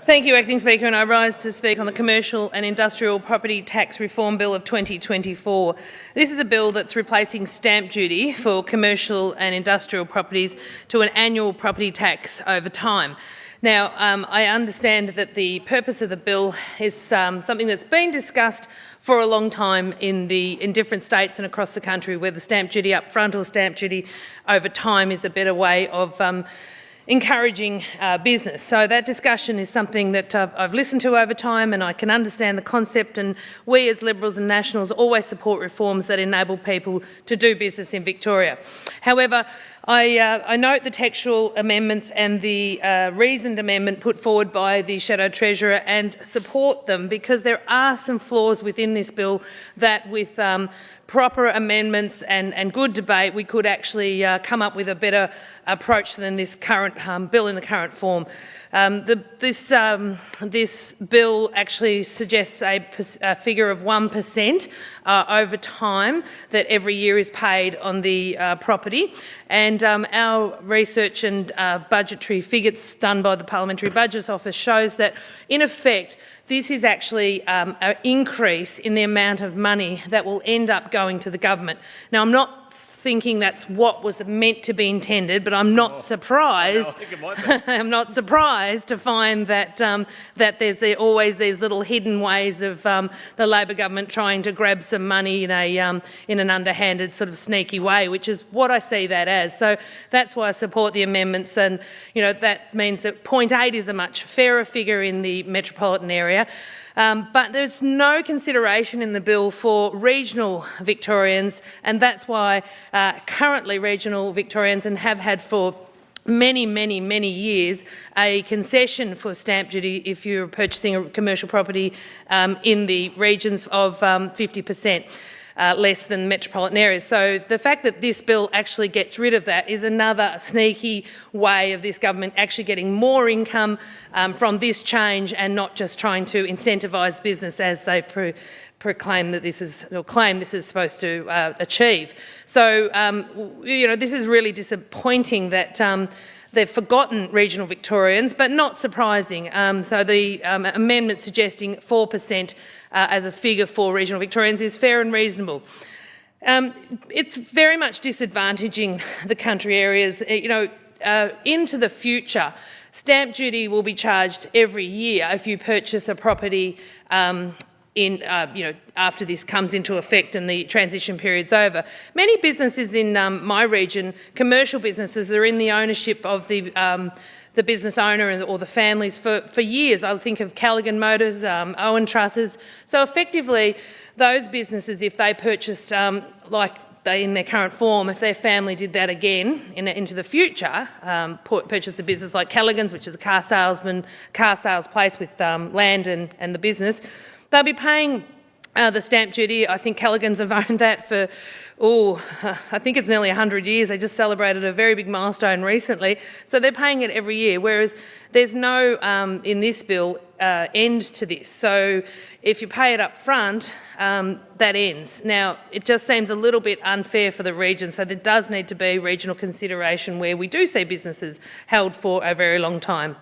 Thank you, Acting Speaker, and I rise to speak on the Commercial and Industrial Property Tax Reform Bill of 2024. This is a bill that's replacing stamp duty for commercial and industrial properties to an annual property tax over time. Now, I understand that the purpose of the bill is something that's been discussed for a long time in different states and across the country, whether stamp duty up front or stamp duty over time is a better way of encouraging business. So that discussion is something that I've listened to over time, and I can understand the concept, and we as Liberals and Nationals always support reforms that enable people to do business in Victoria. However, I note the textual amendments and the reasoned amendment put forward by the Shadow Treasurer and support them because there are some flaws within this bill that with proper amendments and good debate we could actually come up with a better approach than this current bill in the current form. This bill actually suggests a figure of 1% over time that every year is paid on the property, and our research and budgetary figures done by the Parliamentary Budget Office shows that, in effect, this is actually an increase in the amount of money that will end up going to the government. Now, I'm not thinking that's what was meant to be intended, but I'm not surprised. I'm not surprised to find that that there's always these little hidden ways of the Labor government trying to grab some money in an underhanded, sort of sneaky way, which is what I see that as. So that's why I support the amendments, and that means that 0.8 is a much fairer figure in the metropolitan area. But there's no consideration in the bill for regional Victorians, and that's why currently regional Victorians, and have had for many years, a concession for stamp duty if you're purchasing a commercial property in the regions of 50%. Less than metropolitan areas. So the fact that this bill actually gets rid of that is another sneaky way of this government actually getting more income from this change, and not just trying to incentivise business as they claim this is supposed to achieve. So this is really disappointing that they've forgotten regional Victorians, but not surprising. So the amendment suggesting 4% as a figure for regional Victorians is fair and reasonable. It's very much disadvantaging the country areas. Into the future, stamp duty will be charged every year if you purchase a property after this comes into effect and the transition period's over. Many businesses in my region, commercial businesses, are in the ownership of the business owner or the families for years. I think of Callaghan Motors, Owen Trusses. So effectively, those businesses, if they purchased in their current form, if their family did that again into the future, purchased a business like Callaghan's, which is a car sales place with land and the business, they'll be paying the stamp duty. I think Callaghan's have owned that for, I think it's nearly 100 years. They just celebrated a very big milestone recently. So they're paying it every year, whereas there's no, in this bill, end to this. So if you pay it up front, that ends. Now, it just seems a little bit unfair for the region, so there does need to be regional consideration where we do see businesses held for a very long time.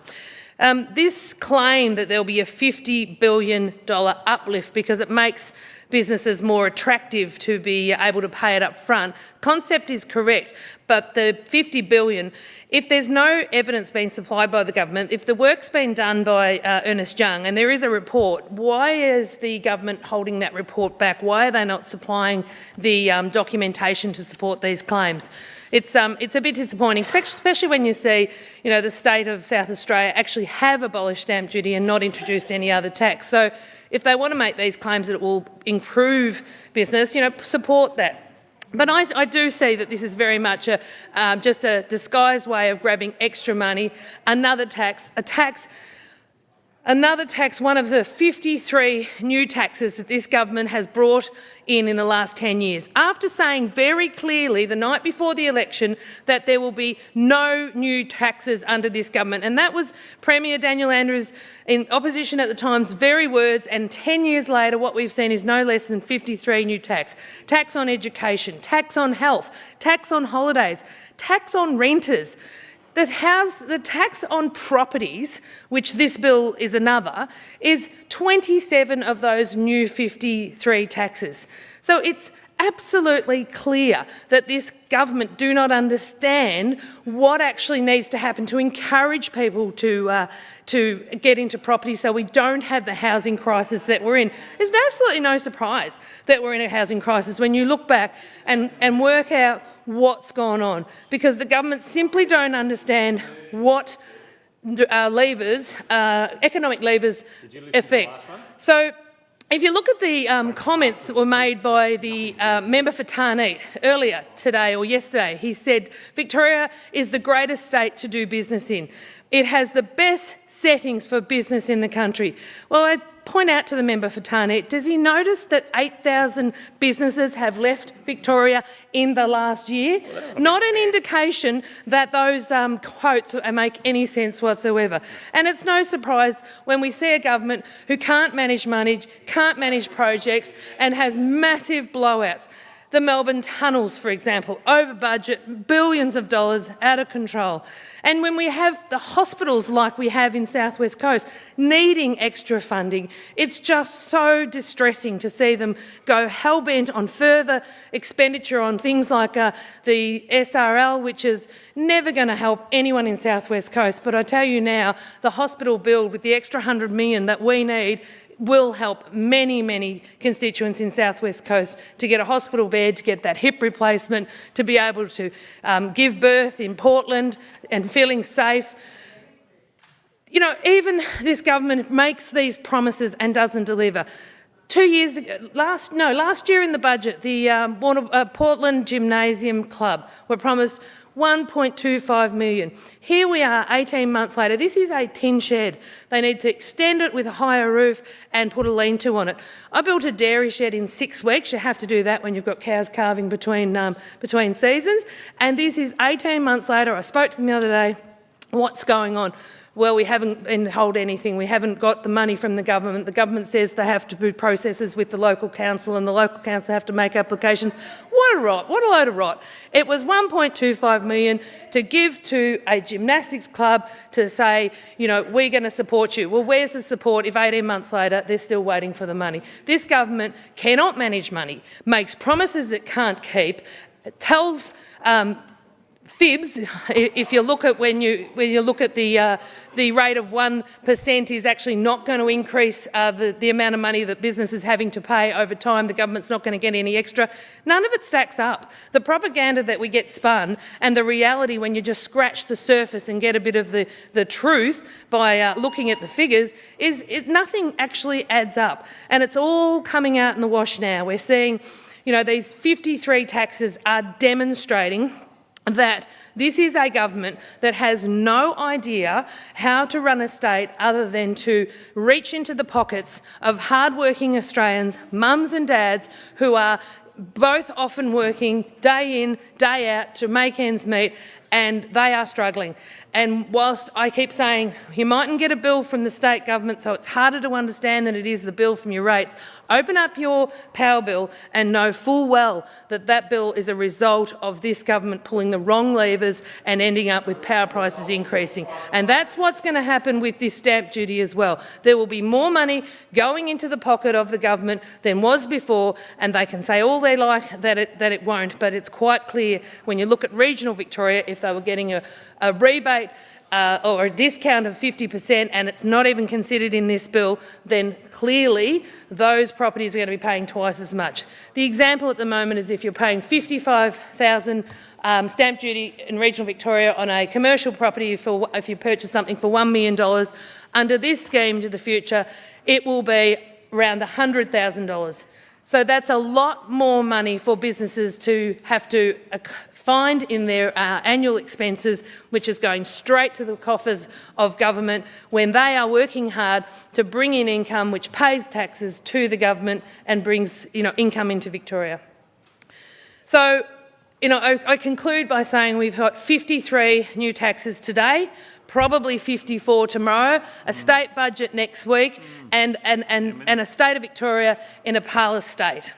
This claim that there'll be a $50 billion uplift because it makes businesses more attractive to be able to pay it up front, concept is correct, but the $50 billion, if there's no evidence being supplied by the government, if the work's been done by Ernst Young and there is a report, why is the government holding that report back? Why are they not supplying the documentation to support these claims? It's a bit disappointing, especially when you see, the state of South Australia actually have abolished stamp duty and not introduced any other tax. So if they want to make these claims that it will improve business, support that. But I do see that this is very much just a disguised way of grabbing extra money, another tax, one of the 53 new taxes that this government has brought in the last 10 years, after saying very clearly the night before the election that there will be no new taxes under this government. And that was Premier Daniel Andrews, in opposition at the time's very words, and 10 years later what we've seen is no less than 53 new tax. Tax on education, tax on health, tax on holidays, tax on renters. the tax on properties, which this bill is another, is 27 of those new 53 taxes. So it's absolutely clear that this government do not understand what actually needs to happen to encourage people to get into property so we don't have the housing crisis that we're in. There's absolutely no surprise that we're in a housing crisis when you look back and work out what's gone on, because the government simply don't understand what economic levers affect. So if you look at the comments that were made by the member for Tarneit earlier today or yesterday, he said Victoria is the greatest state to do business in. It has the best settings for business in the country. Well, I point out to the member for Tarneit, does he notice that 8,000 businesses have left Victoria in the last year? Not an indication that those quotes make any sense whatsoever. And it's no surprise when we see a government who can't manage money, can't manage projects and has massive blowouts. The Melbourne tunnels, for example, over budget, billions of dollars, out of control. And when we have the hospitals like we have in South West Coast needing extra funding, it's just so distressing to see them go hell-bent on further expenditure on things like the SRL, which is never going to help anyone in South West Coast. But I tell you now, the hospital build with the extra $100 million that we need will help many, many constituents in South West Coast to get a hospital bed, to get that hip replacement, to be able to give birth in Portland and feeling safe. You know, even this government makes these promises and doesn't deliver. 2 years ago, last year in the budget, the Portland Gymnasium Club were promised $1.25 million. Here we are 18 months later. This is a tin shed. They need to extend it with a higher roof and put a lean-to on it. I built a dairy shed in 6 weeks. You have to do that when you've got cows calving between seasons. And this is 18 months later. I spoke to them the other day. What's going on? Well, we haven't been told anything. We haven't got the money from the government. The government says they have to do processes with the local council and the local council have to make applications. What a rot, what a load of rot. It was $1.25 million to give to a gymnastics club to say, you know, we're going to support you. Well, where's the support if 18 months later they're still waiting for the money? This government cannot manage money, makes promises it can't keep, tells fibs. If you look at when you look at the rate of 1% is actually not going to increase the amount of money that business is having to pay over time. The government's not going to get any extra. None of it stacks up. The propaganda that we get spun and the reality when you just scratch the surface and get a bit of the truth by looking at the figures is nothing actually adds up. And it's all coming out in the wash now. We're seeing, you know, these 53 taxes are demonstrating that this is a government that has no idea how to run a state other than to reach into the pockets of hard-working Australians, mums and dads, who are both often working day in, day out to make ends meet, and they are struggling. And whilst I keep saying you mightn't get a bill from the state government, so it's harder to understand than it is the bill from your rates, open up your power bill and know full well that that bill is a result of this government pulling the wrong levers and ending up with power prices increasing. And that's what's going to happen with this stamp duty as well. There will be more money going into the pocket of the government than was before, and they can say all they like that it won't, but it's quite clear when you look at regional Victoria, if they were getting a rebate or a discount of 50% and it's not even considered in this bill, then clearly those properties are going to be paying twice as much. The example at the moment is if you're paying $55,000 stamp duty in regional Victoria on a commercial property if you purchase something for $1 million, under this scheme to the future it will be around $100,000. So that's a lot more money for businesses to have to find in their annual expenses, which is going straight to the coffers of government when they are working hard to bring in income which pays taxes to the government and brings, you know, income into Victoria. So, you know, I conclude by saying we've got 53 new taxes today, probably 54 tomorrow, a state budget next week, and a state of Victoria in a parlous state.